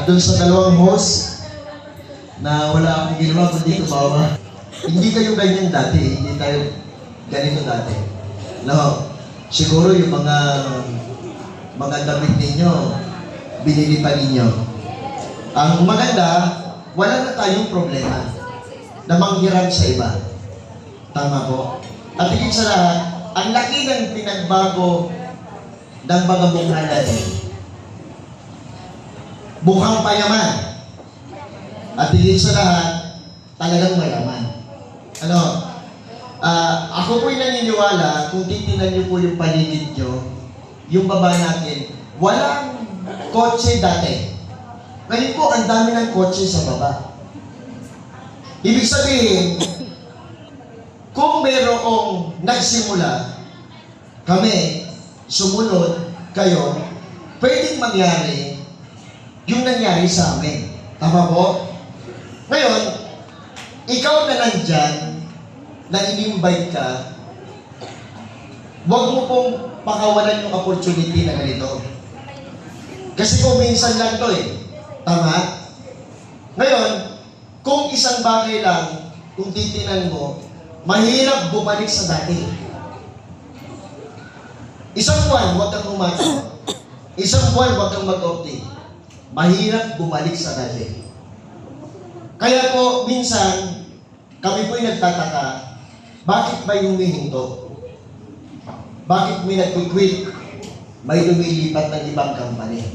At dun sa dalawang host na wala akong ginawa kundi tumawa. Hindi kayo ganyan dati. Hindi tayo ganito dati. No. Siguro yung mga damit ninyo, binili pa ninyo. Ang maganda, wala na tayong problema na manghiram sa iba. Tama po. At higit sa lahat, ang laki ng pinagbago ng mga bunga natin. Bukhang payaman. At higit sa lahat, talagang mayaman. Ako po'y naniniwala, kung titingnan niyo po yung paligid niyo, yung baba natin, walang kotse dati. Ngayon po, ang dami ng kotse sa baba. Ibig sabihin, kung mayroong nagsimula, kami, sumunod, kayo, pwedeng mangyari yung nangyari sa amin. Tama po? Ngayon, ikaw na nandyan, na in-invite ka, huwag mo pong pakawalan yung opportunity na ganito. Kasi kung minsan lang to Tama? Ngayon, kung isang bagay lang, kung titinan mo, mahirap bumalik sa dati. Isang buwan, huwag kang umasa. Isang buwan, huwag kang mag-opti. Mahirap bumalik sa dati. Kaya po, minsan, kami po'y nagtataka, bakit may humihinto? Bakit may nag-quit? May lumilipat ng ibang company.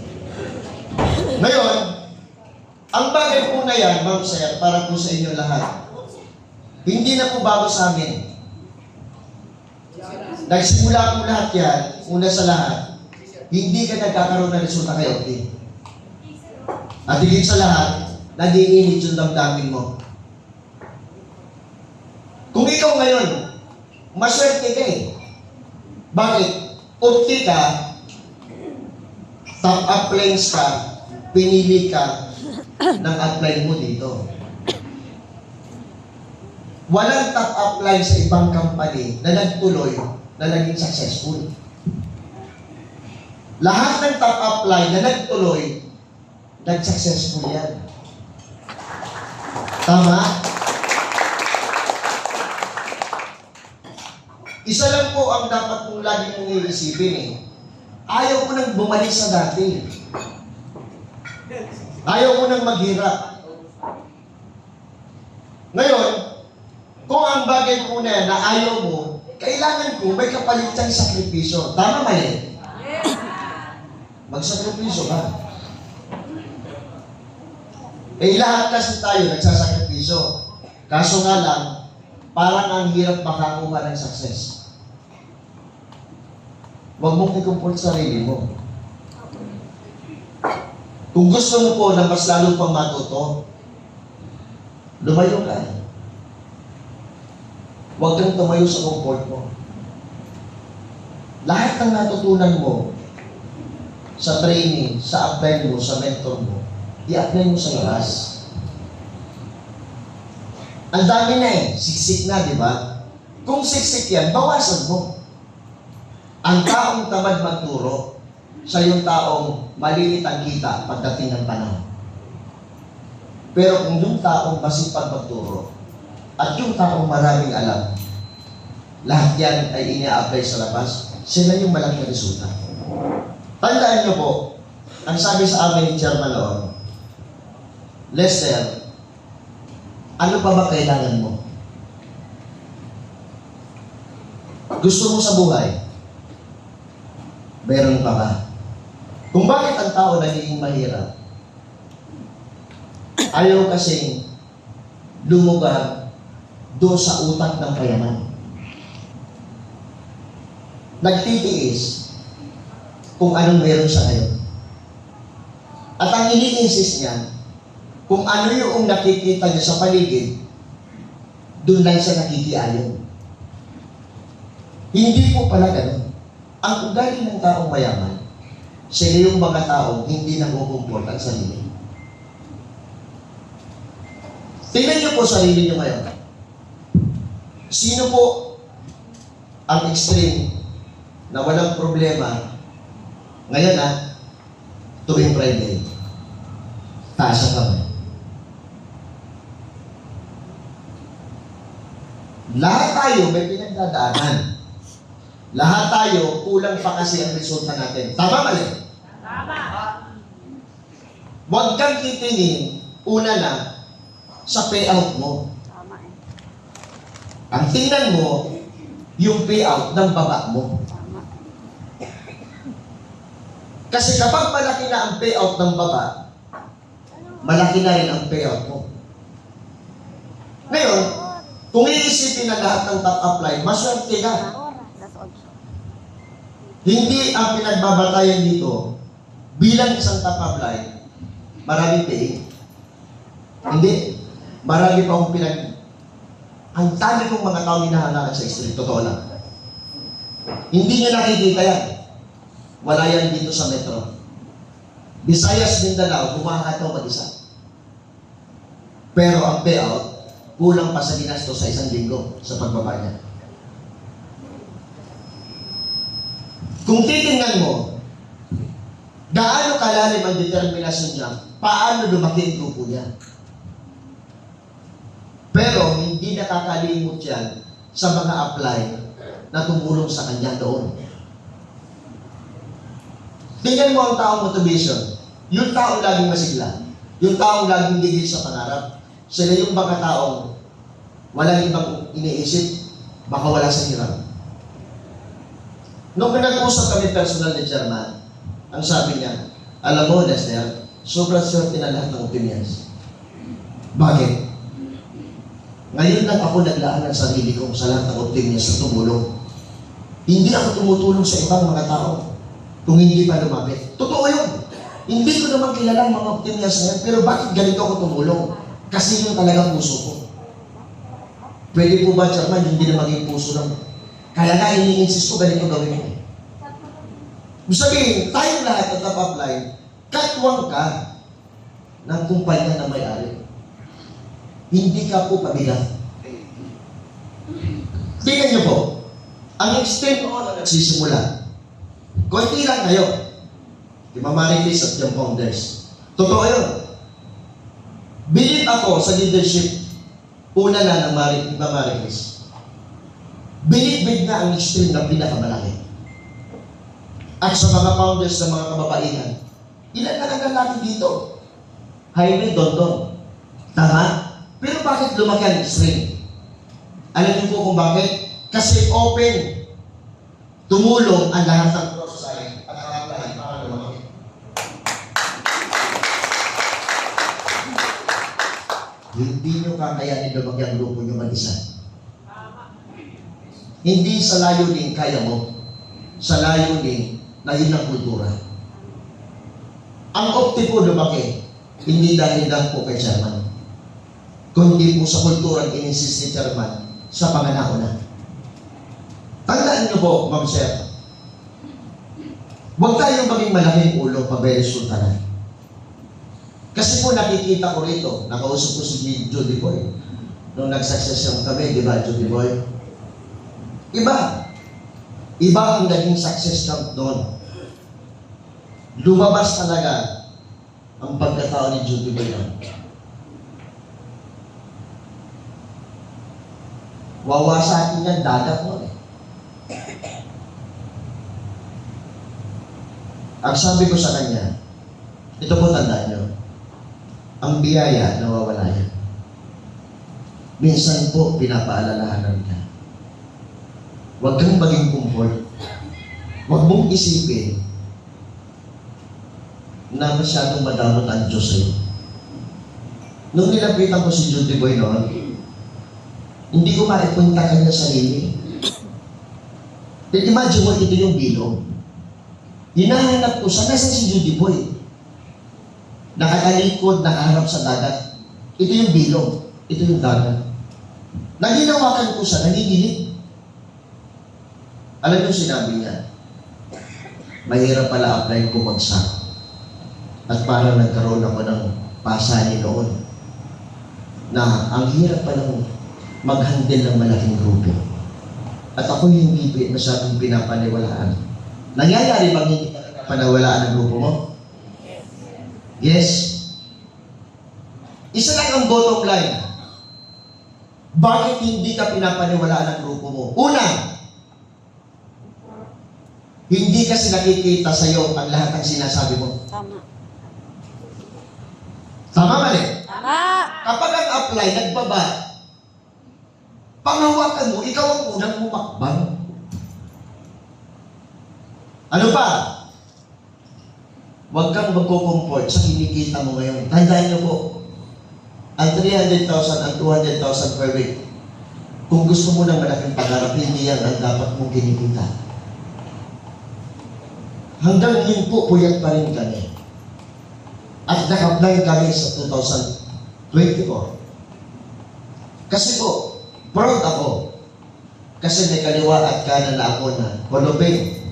Ngayon, ang bagay po na yan, Ma'am Sir, para po sa inyo lahat, hindi na po bago sa amin. Nagsimula po lahat yan, una sa lahat, hindi ka nagkakaroon ng resulta kay Opti. At higit sa lahat, nag-iinit yung damdamin mo. Kung ikaw ngayon, maswerte ka Bakit? Opti ka, top uplines ka, pinili ka ng upline mo dito. Walang top upline sa ibang company na nagtuloy na naging successful. Lahat ng top upline na nagtuloy, nag-successful yan. Tama? Isa lang po ang dapat mong lagi mong iisipin Ayaw ko nang bumalik sa dati. Ayaw ko nang maghirap. Ngayon, kung ang bagay po na ayaw mo, kailangan ko may kapalitang sakripisyo. Tama mali? Magsakripisyo ka. Lahat kasi tayo nagsasakripisyo. Kaso nga lang, parang ang hirap makakuha ng success. Huwag mong i-comfort sarili mo. Kung gusto mo po na mas lalo pang matuto, lumayo ka. Huwag kang tumayo sa comfort mo. Lahat ng natutunan mo sa training, sa apply mo, sa mentor mo, i-apply mo sa labas. Ang dami na siksik na, di ba? Kung siksik yan, bawasan mo. Ang taong tamad magturo, siya yung taong malilit ang kita pagdating ng panahon. Pero kung yung taong masipag magturo, at yung taong maraming alam, lahat yan ay ina-apply sa labas, sila yung malaking resulta. Tandaan niyo po, ang sabi sa amin ni Chairman noon, Lester, ano pa ba kailangan mo? Gusto mo sa buhay? Meron pa ba? Kung bakit ang tao nagiging mahirap, ayaw kasing lumugar doon sa utak ng payaman. Nagtitiis kung anong meron siya ngayon. At ang ini-insist niya, kung ano yung nakikita niya sa paligid, doon lang siya nakikiayon. Hindi po pala ganun. Ang ugali ng taong mayaman, sila yung mga taong hindi nagkukumport ang sarili. Tingnan niyo po sarili niyo ngayon. Sino po ang extreme na walang problema ngayon tuwing Friday? tayo may pinagdadaanan. Lahat tayo, kulang pa kasi ang resulta natin. Tama, mali? Tama. Huwag kang titingin, una na, sa payout mo. Tama eh. Ang tingnan mo, yung payout ng baba mo. Tama. Kasi kapag malaki na ang payout ng baba, malaki na rin ang payout mo. Ngayon, kung iisipin na lahat ng top apply, maswerte ka. Hindi ang pinagbabatayan dito, bilang isang top apply, maraming pay. Hindi. Marami pa akong ang dami kong mga tao hinahangaan sa street, totoo lang. Hindi nyo nakikita yan. Wala yan dito sa metro. Visayas, Mindanao, humahataw mag-isa. Pero ang payout, kulang pa sa ginastos sa isang linggo sa pagbaba niya. Kung titingnan mo, gaano kalalim ang determinasyon niya, paano lumaki ang grupo niya. Pero hindi nakakalimot yan sa mga apply na tumulong sa kanya doon. Tingnan mo ang taong motivation. Yung taong laging masigla. Yung taong laging gigil sa pangarap. Sila yung mga taong walang ibang iniisip, baka wala sa hirap. Nung pinag-usap kami personal ni Chairman, ang sabi niya, alam mo, Lester, sobrang swerte na lahat ng opinions. Bakit? Ngayon lang ako naglaan ng sarili ko sa lahat ng opinions na tumulong. Hindi ako tumutulong sa ibang mga tao kung hindi pa lumapit. Totoo yun. Hindi ko naman kilala ang mga opinions na yan, pero bakit ganito ako tumulong? Kasi yun talaga puso ko. Pwede po ba, Chairman, hindi na maging puso lang? Kaya nga, ini-insist ko, ganito gawin mo. Sabihin, tayong lahat ng top apply, katwang ka ng kumpanya na may-ari. Hindi ka po pabigat. Tingnan niyo po, ang extreme on na nagsisimula. Konti lang kayo. Di ba Marilis at yung founders? Totoo yun. Believe ako sa leadership, una na ng Marilis. Believe na ang extreme na pinakamalaki. At sa mga founders ng mga kababaihan, ilan na ang lalaki dito? Jaime Dondon. Tama? Pero bakit lumaki ang extreme? Alam niyo po kung bakit? Kasi open. Tumulong ang lahat ng pro-society at ang apply para lumaki. Hindi nyo kakayanin lumaki ang grupo nyo mag-isa. Hindi sa layunin kaya mo. Sa layunin na yun ang kultura. Ang opti po lumaki, hindi dahil lang po kay Chairman, kundi po sa kultura ang in-insist ni Chairman sa panganahon na. Tandaan niyo po, Ma'am Sir, huwag tayong maging malaking ulo pag may resulta na. Kasi po nakikita ko rito, nakausap ko si Judy Boy, nung nag-success yung kami, di ba, Judy Boy? Iba. Iba ang naging success count doon. Lumabas talaga ang pagkatao ni Judy Boy doon. Wawa sa atin yan, dagat mo eh. Ang sabi ko sa kanya, ito po tandaan nyo, ang biyaya, nawawala yan. Minsan po, pinapaalalahanan ka. Huwag kang maging comfort. Huwag mong isipin na masyadong madamot ang Diyos sa'yo. Nung nilapitan ko si Judy Boy noon, hindi ko maipunta kanya sarili. Imagine mo, ito yung bilog. Hinahanap ko siya, nasa si Judy Boy. Nakatalikod, nakaharap sa dagat. Ito yung bilog. Ito yung dagat. Naginawakan ko siya, nanginginig. Alam yung sinabi niya, mahirap pala apply ko bagsak. At parang nagkaroon ako ng pasanin noon na ang hirap palang mag-handle ng malaking grupo. At ako hindi masyadong pinapaniwalaan. Nangyayari bang hindi ka panawalaan ng grupo mo? Yes. Isa lang ang bottom line. Bakit hindi ka pinapaniwalaan ng grupo mo? Una, hindi kasi nakikita sa iyo ang lahat ng sinasabi mo. Tama. Tama mali? Tama. Kapag ang apply, nagbaba, panghawakan mo, ikaw ang unang mumakbang. Ano pa? Huwag kang magko-comfort sa kinikita mo ngayon. Tandaan niyo po, ang 300,000 at 200,000 per week, kung gusto mo ng malaking pangarap, hindi yan ang dapat mong kinikita. Hanggang yun po, puyat pa rin kami. At nag-apply kami sa 2024. Kasi po, proud ako. Kasi may kaliwa at kanan na ako na Holoping.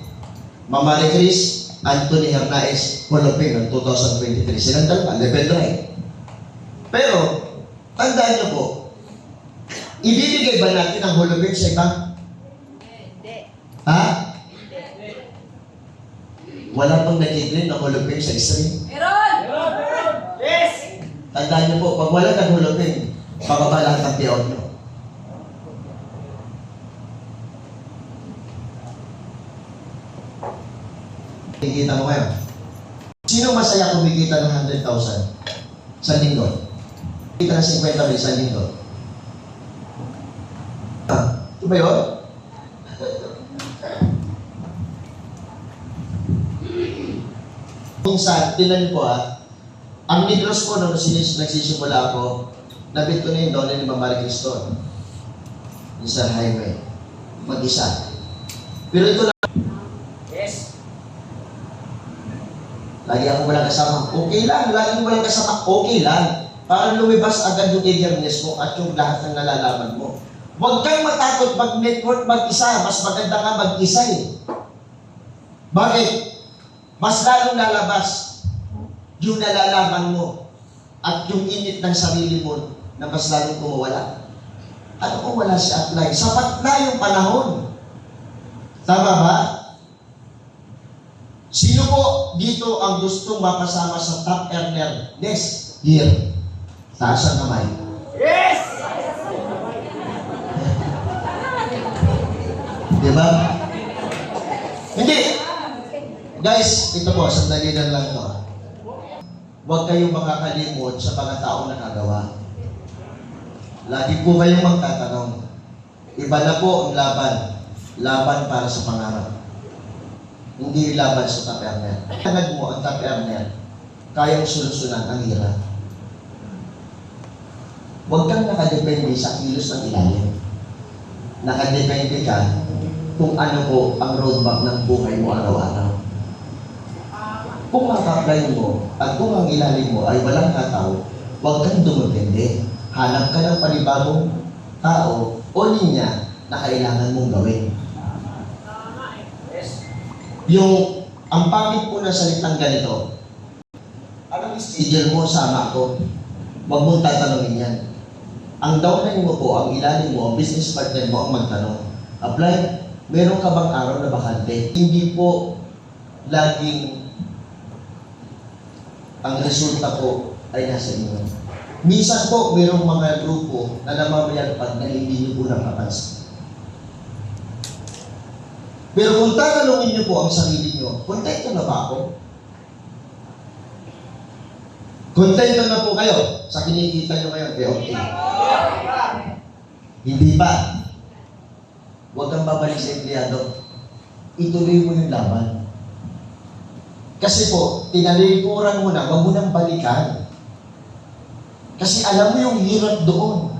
Mama ni Chris, Anthony Hernaez, Holoping ng 2023. Silang dalawa, level 9. Pero, tandaan niyo po, ibibigay ba natin ang Holoping sa iba? Hindi. Ha? Wala pang nag-i-claim na Holoping sa stream. Meron! Yes! Tandaan niyo po, pag wala nag-Holoping, bababa lahat ng payout niyo. Kikita mo kayo. Sino masaya kumikita ng 100,000 sa linggo? Kita ng 50 mil sa linggo. Ito ba yun? Minsan, tinan po ang Negros po nung nagsisimula ako, nabit ko na yung doon ni Mama Cristo. Yung sa highway. Mag-isa. Pero ito lang, Yes! lagi ako walang kasama. Okay lang, lagi walang kasama. Okay lang. Para lumibas agad yung eagerness mo at yung lahat ng nalalaman mo. Huwag kang matakot mag-network mag-isa. Mas maganda nga mag-isa eh. Bakit? Mas lalong lalabas yung nalalaman mo at yung init ng sarili mo na mas lalong kumawala. Ano kung wala si apply? Sapat na yung panahon. Tama ba? Sino po dito ang gustong mapasama sa top earner next year? Taas ang kamay. Yes! Diba? Hindi. Guys, ito po, sandali lang to. Huwag kayong makakalimot sa mga taong nakagawa. Lagi po kayong magtatanong. Iba na po ang laban. Laban para sa pangarap. Hindi laban sa top earner. Tanag mo ang top earner, kayang solusyonan ang hirap. Huwag kang nakadepende sa kilos ng ilalim. Nakadepende ka kung ano po ang roadmap ng buhay mo araw-araw. Kung maka-apply mo at kung ang ilalim mo ay walang kataw, huwag kang dumepende. Hanap ka ng panibagong tao o linya na kailangan mong gawin. Yes! Yung, ang pangit po na salitang ganito, anong schedule mo, sama ako? Huwag mong tatanungin yan. Ang downline mo po, ang ilalim mo, ang business partner mo ang magtanong. Apply, meron ka bang araw na bakante? Hindi po laging ang resulta po ay nasa inyo. Minsan po, merong mga grupo na namamayagpag na hindi niyo po napapansin. Pero kung tatanungin niyo po ang sarili niyo, kontento na ba ako? Kontento na po kayo sa kinikita niyo ngayon, okay? Hindi pa. Huwag kang babalik sa empleyado. Ituloy mo yung laban. Kasi po, tinalikuran mo na, huwag mo nang balikan. Kasi alam mo yung hirap doon.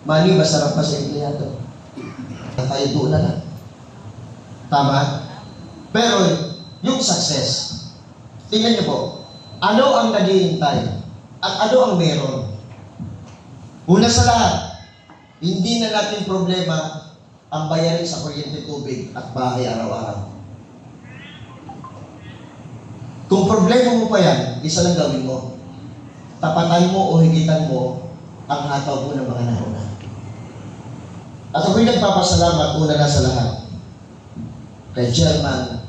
Mali, masarap pa sa empleyado. Tayo doon na lang. Tama? Pero, yung success, tingnan niyo po, ano ang naghihintay? At ano ang meron? Una sa lahat, hindi na natin problema ang bayarin sa kuryente, tubig at bahay araw-araw. Kung problema mo pa yan, isa lang gawin mo. Tapatan mo o higitan mo ang hataw mo ng mga nauna. At ako'y nagpapasalamat una na sa lahat kay Chairman,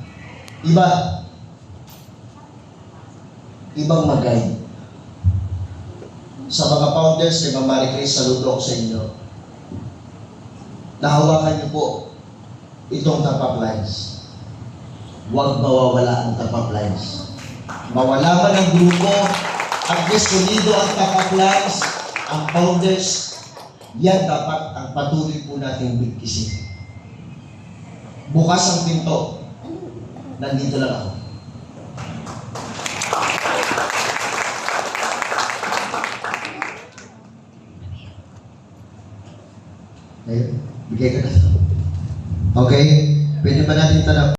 ibang mag-guide. sa mga founders, kay Ma'am Marie Chris, saludo ako sa inyo. Nahawakan niyo po itong top up lines. Huwag mawawala ang top up lines. Mawala man ang grupo, at least unido ang top up lines, ang founders, yan dapat ang patuloy po nating bigkisin. Bukas ang pinto. Nandito lang ako. Ayun, bigay ka na. Okay? Pwede ba natin tanong?